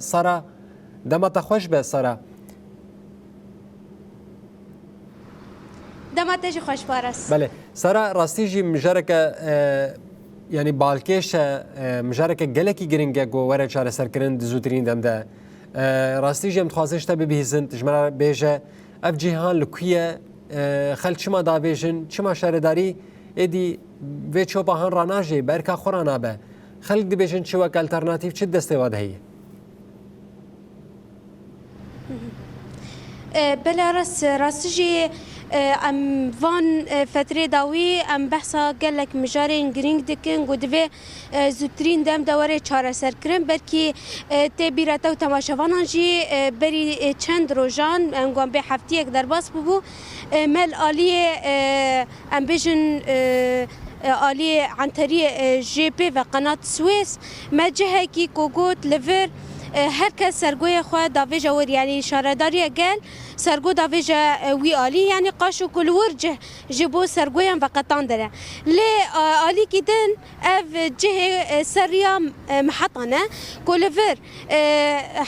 سارا دمت خوش به سارا دمت جی خوش بارست. بله سارا راستی جی مجرک یعنی بالکش مجرک گلکی گرینگه گوره چاره سرکرند زودترین دمده راستی جی متخواستش تا ببیزن تجمع بیجه اف جهان لکیه خل چما داویجن چما شهرداری ایدی و چوبا هن راناجی برکا خورانا به خلق دی بیجن چه وک الترناتیو چه دسته واده هی بلا راستجي ام فان فترة داوي ام بحثا قالك مجارين جرينج دكن قدوه زوترين دم دوره چاره سر کرن برکی تبیرتا و تماشاوان جی بری چند روزان ام گام به هفته یک درباس ببو مل عالی ام بيجن عالی عن طريق جي بي و قناة سويس ما جهه کی کوگوت لفر هر کس سرگوی خود داویجا ور یعنی شارداری گل سرگو داویجا وی عالی یعنی قاشو کل ورجه جبو سرگوی هم وقتان داره لی عالی کدن اف جه سریام محطانه کل ور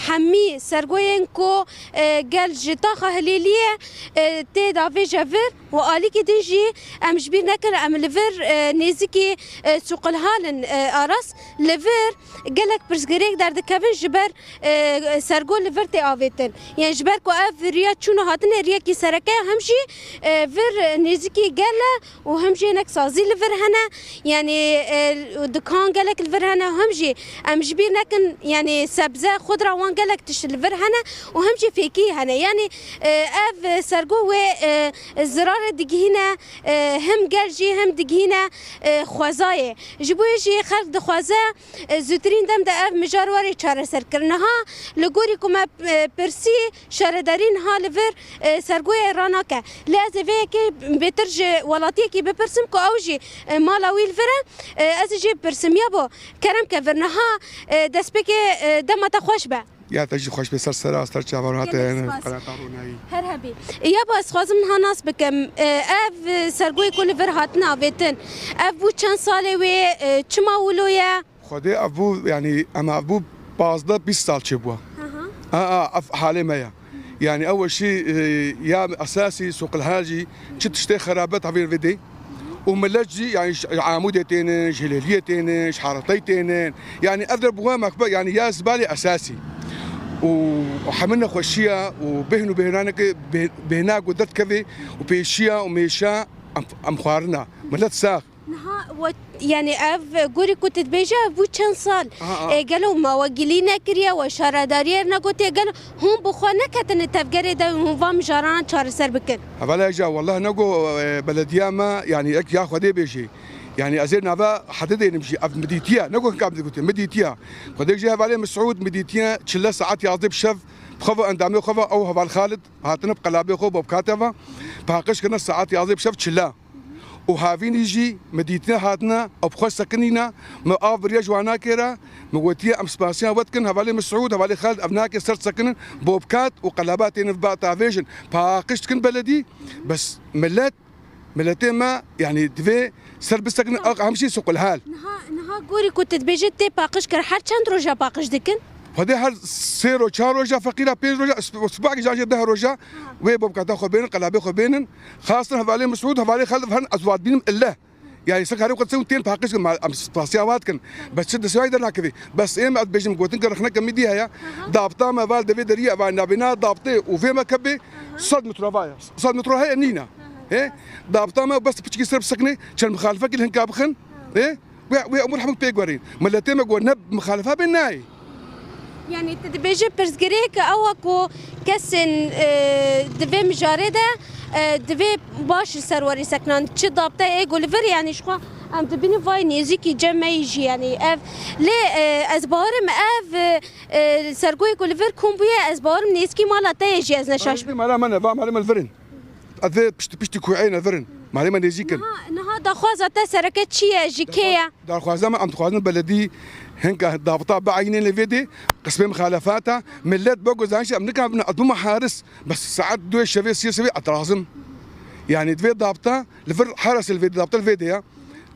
همی سرگوین کو گل جتا خهلیلیه تی داویجا ور و عالی کدن جی ام جبیر نکر ام لور نزیکی سوق الحال آراس لور گلک پرسگریک در دکوین جبر سرگو لور تی آویتن یعنی جبر کو اف ریا چونو هاتن ریا کی سرکه همشی ور نزیکی گله و همشی نک سازی لور هنه یعنی دکان گلک لور هنه همشی ام جبیر نکن یعنی سبزه خود روان گلک تش لور هنه و همشی فیکی هنه یعنی اف سرگو و زرار دیگهینه هم گلجی هم دیگهینه خوازای جبوی جی خلق دخوازه زودترین دم ده اف مجارواری چاره سر کرنها لگوری کما پرسی شاردارین ها لور سرگوی راناکه لازم که بترج ولاتی که بپرسم که اوجی مالاوی لوره از جی پرسم یابو کرم که ورنها دست بکه دمت خوش به یا تجی خوش به سر استر چاورات قناتارونایی هر هبی یا باز خوازم ها ناس بکم اف سرگوی کل ور هاتنا ویتن اف بو چند ساله و چما ولویا خودی ابو يعني اما ابو بازده 20 سال چبوا حالي ما يعني اول شيء يا اساسي سوق الهاجي تشتي خرابات عفير فيدي وملجي يعني عامودتين جلاليتين حارتين يعني اضرب وامك يعني يا زبالي اساسي وحملنا خوشيه وبهنو بهنانك بهناك ودت كذي وبيشيا وميشا ام خوارنا ملت ساق نها يعني اف گوری کو تبیجا بو چند سال گلو موگلینا کریا و شارداری نگوت گلو هم بخو نکتن تفگری ده هم وام جاران چار سر بکن اولا جا والله نگو بلديه ما يعني اك يا خدي بيجي يعني ازير نافا حدد نمشي اف مديتيا نقول كاب قلت مديتيا خديك جاي عليه مسعود مديتيا 3 ساعات يعذب شف خفا اندامي خفا او هبال خالد هاتنا بقلابي خو بكاتفه باقش كنا ساعات يعذب شف تشلا وهافين يجي مديتنا هاتنا او بخوش سكنينا ما افريا جوانا كيرا موتيا ام سباسيا واتكن هفالي مسعود هفالي خالد ابناكي صرت سكن بوبكات وقلاباتين في باتا فيجن باقش كن بلدي بس ملتين ما يعني دفي سر بسكن اهم شيء سوق الحال نها گوری کو تبیجت تی باقش کر هر چند روزا باقش دکن هذا هل سيرو شهر روجا فقيرة بيج روجا اسبوع جاي ده روجا ويبوب كذا خبين قلابي خبين خاصة هذول مسعود هذول خلف هن أزواج بينهم الله يعني سكروا قد سووا تين باقش مع سباسيات كن بس شد سواي ده كذي بس إيه ما بيجي مقوتين كرخنا كميدي هيا ضابطة ما فال دبي دريا فانا بنا ضابطة وفي ما كبي صدمة رفايا صدمة رفايا نينا إيه ضابطة ما بس بتشكي سرب سكنة كان مخالفة كلهن كابخن إيه وأمور حمك بيجوارين ملتين ما جوا نب مخالفة بالناي يعني تدبيجي برزجريك أو كو كسن دبي مجارده دبي باش سروري سكنان تشي ضابطه اي غوليفر يعني شخوا ام دبيني فاي نيزيكي جمع يجي يعني اف لي ازبارم اف سرغوي غوليفر كومبيا ازبارم نيزكي مالا يجي از نشاش مالا من با مالا الفرن اذ بشتي كوعين الفرن مالا من نيزيكن نها دخوازه تسركت شي جيكيا دخوازه ما ام دخوازن بلدي هنك ضابطه بعينين لفيدي قسم مخالفاتها ملت بوجو زانش امريكا اضم حارس بس ساعات دو الشباب سياسي اطرازم يعني دفي ضابطه لفر حارس الفيدي ضابطه الفيدي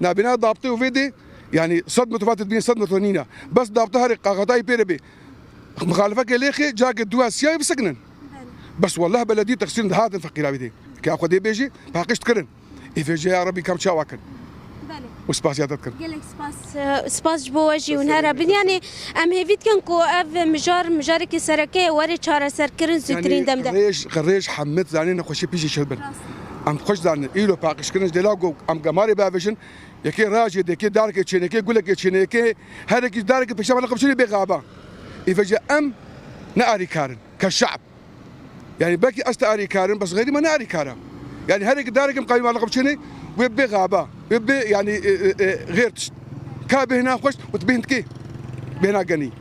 نابنا ضابطه وفيدي يعني صدمه فاتت بين صدمه ثانيه بس ضابطها رقاقتاي بيربي مخالفه كليخي جاك الدواء السياي بسكنن بس والله بلدي تغسيل هذا فقير بدي كاخذ بيجي باقيش تكرن يفجي يا ربي كم شاواكن وسباسيات تذكر قالك سپاس بو وجی ونهار بن يعني ام هیویت کن کو اف مجار کی سرکه وری چاره سر کرن زوترین دم ده خريج حمد زاني نخش بيجي شلبن ام خوش زاني ايلو باقيش كرنج دلاغو ام قماري بافيشن يكي راجي دكي دارك تشينيكي يقول لك تشينيكي هذاك دارك بشام لقب شنو بغابه يفجأ ام ناري كارن كشعب يعني باكي استاري كارن بس غيري ما ناري كارن يعني هذاك دارك مقايم لقب شنو ويبي غابه ويبي يعني غير كابه هنا خوش وتبينتكي بهنا غني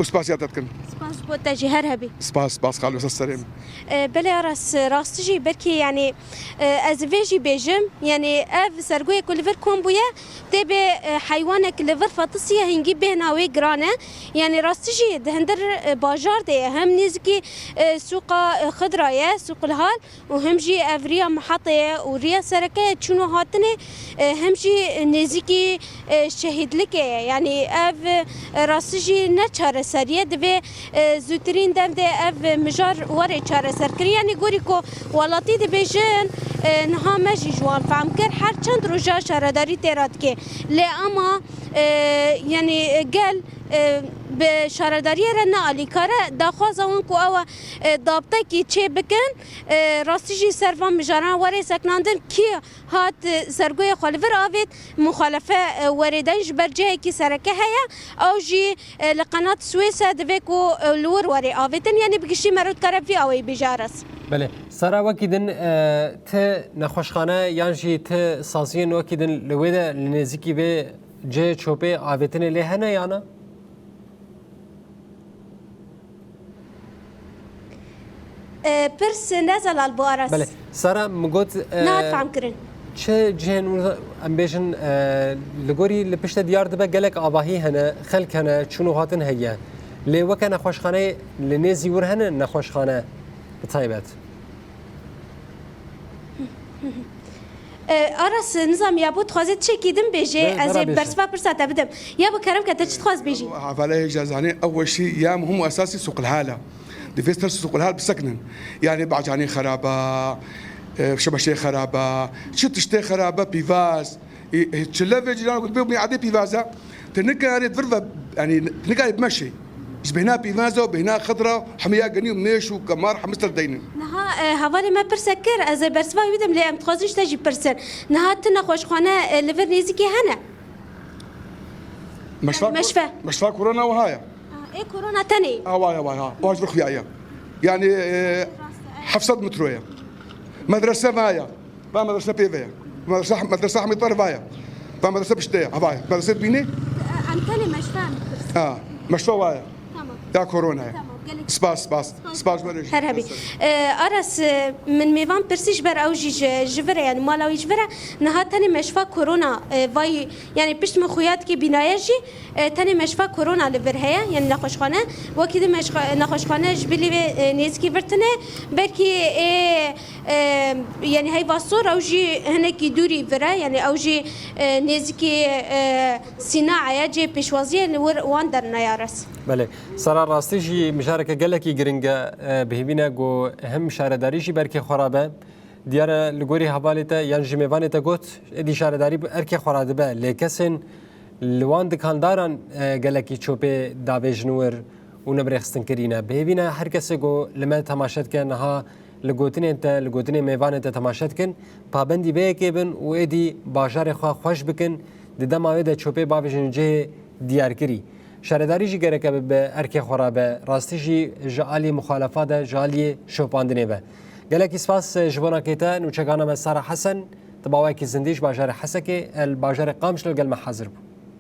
وسباسيات تذكر سپاس بو تجی هر هبی سپاس خالص السلام بله راستجی برکی يعني از ویجی بیجم يعني اف سرگوی کلور کومبویا تبه حیوانک لور فاطسیه هنگی بهناوی گرانه يعني راستجی دهندر بازار ده هم نزکی سوق خضرايه سوق الهال وهم جي افريا محطه وريا سركه شنو هاتنه هم جي نزکی شهید لکه يعني اف راستجی نچاره سریه دو زوترین دم ده اف مجار وره چاره سرکری يعني گوری کو ولاتی ده بیجن نها مجی جوان فهم کر هر چند روزا شهرداری تیراد که لی اما يعني قال بشهرداری رنا علی کاره داخوازه اون کو او دابطه کی چه بکن راستیجی سرفان مجاران وره سکناندن کی هات سرگوی خالفر آوید مخالفه وردنج برجه کی سرکه هیا او جی لقنات سویسه دوی کو لور وره آویدن يعني بگشی مرود کاره فی اوی بجارس بله سارا وكيدن ت نخوشخانه يانجي ت سازين وكيدن لويدا لنزيكي به جي چوبي آويتن لهنا يانا پرس نزل البوارس بله سارا مگوت نه فهم کرن چه جهن ام بیشن لگوری لپشت دیار دبه گلک آباهی هنه خلق هنه چونو هاتن هیا لی وکه نخوشخانه لنزی ور هنه نخوشخانه بطایبت آراس نظام یا بود خوازید چه کیدم بیجی از برسفا پرسات بدم یا با کرم که تجد خواز بیجی عفالي جازاني اول شيء يا مهم اساسي سوق الهاله دفيستر سوق الهاله بسكنن يعني بعجاني خرابه شبشي خرابه شتشتي خرابه بيفاز تشلف جيران قلت بيهم يعدي بيفازا تنكاري تفرفا يعني تنكاري بمشي بينا بيفازا وبينا خضره حمية قني ومنيش وكمار حمستر دينن نها هوالي ما برسكر از برسفا بدم لی ام تخازیش تجی پرسن نها تنا خوشخانه لور نزیکی هنه مشفى كورونا وهايا ايه كورونا تاني واي واج رخيايا يعني حفصد مترويه مدرسه مايا با مدرسه بيفيا مدرسه حمي طرفايا با مدرسه بشتيه هاي مدرسه بيني ام تاني مشفى مشفى وايا تمام يا كورونا تمام سپاس برش هر هبی آرس من میوان پرسیش بر اوجی جوره يعني مالاوی جوره نها تاني مشفى كورونا وای يعني پشت مخویات کی بینایجی تاني مشفى كورونا لبر هيا يعني نخوشخانه وكده نخوشخانه جبلی نیزکی ورتنه برکی يعني هاي واسور اوجی هنکی دوری وره يعني اوجی نیزکی صناعه جي پیشوازی وان در نیارس بله سارا راستیجی مشارکه گلکی گرنگه بهبینه گو هم شهرداریشی برکی خرابه دیاره لگوری حوالیتا یان جمیوانیتا گوت ادی شهرداری ارکی خرابه به لیکسن لوان دکانداران گلکی چوبه داویجنور و نبرخستن کرینه بهبینه هر کسی گو لما تماشات کن ها لگوتنی میوانیتا تماشات کن پابندی به که بن و ادی باجار خوش بکن دیدم آویده چوبه باویجن جه دیار کری شهرداری جی گرکه به ارکی خرابه راستی جی جالی مخالفات جالی شوپاندنه به گلکی سپاس جوانا کیتا نوچگانا مسار حسن تباوی کی زندیش باجار حسکه الباجار قامش لگل محاضر بود